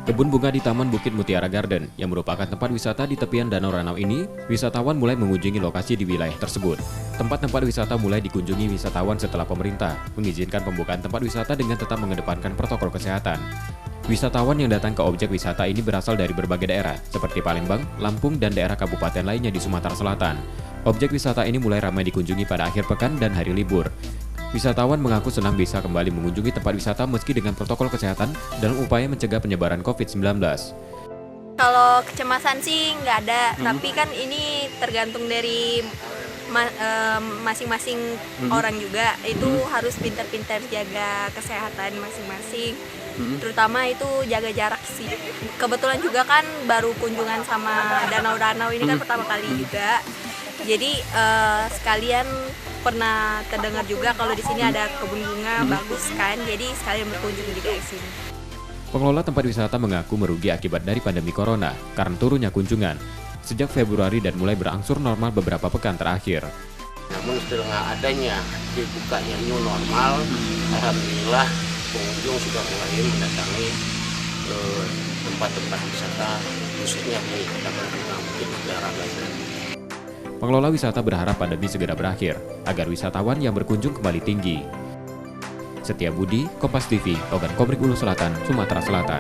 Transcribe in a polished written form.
Kebun bunga di Taman Bukit Mutiara Garden yang merupakan tempat wisata di tepian Danau Ranau ini, wisatawan mulai mengunjungi lokasi di wilayah tersebut. Tempat-tempat wisata mulai dikunjungi wisatawan setelah pemerintah mengizinkan pembukaan tempat wisata dengan tetap mengedepankan protokol kesehatan. Wisatawan yang datang ke objek wisata ini berasal dari berbagai daerah, seperti Palembang, Lampung, dan daerah kabupaten lainnya di Sumatera Selatan. Objek wisata ini mulai ramai dikunjungi pada akhir pekan dan hari libur. Wisatawan mengaku senang bisa kembali mengunjungi tempat wisata meski dengan protokol kesehatan dalam upaya mencegah penyebaran COVID-19. Kalau kecemasan sih nggak ada, tapi kan ini tergantung dari masing-masing orang juga. Itu harus pintar-pintar jaga kesehatan masing-masing. Terutama itu jaga jarak sih. Kebetulan juga kan baru kunjungan sama danau-danau ini kan pertama kali juga. Jadi sekalian pernah terdengar juga kalau di sini ada kebun bunga bagus kan. Jadi sekalian berkunjung juga di sini. Pengelola tempat wisata mengaku merugi akibat dari pandemi corona karena turunnya kunjungan sejak Februari dan mulai berangsur normal beberapa pekan terakhir. Namun setelah adanya dibukanya new normal, alhamdulillah pengunjung sudah mulai mendatangi tempat-tempat wisata khususnya di Taman Bunga Bukit Mutiara Garden. Pengelola wisata berharap pandemi segera berakhir agar wisatawan yang berkunjung kembali tinggi. Setia Budi, Kompas TV, Logan Komrik Ulu Selatan, Sumatera Selatan.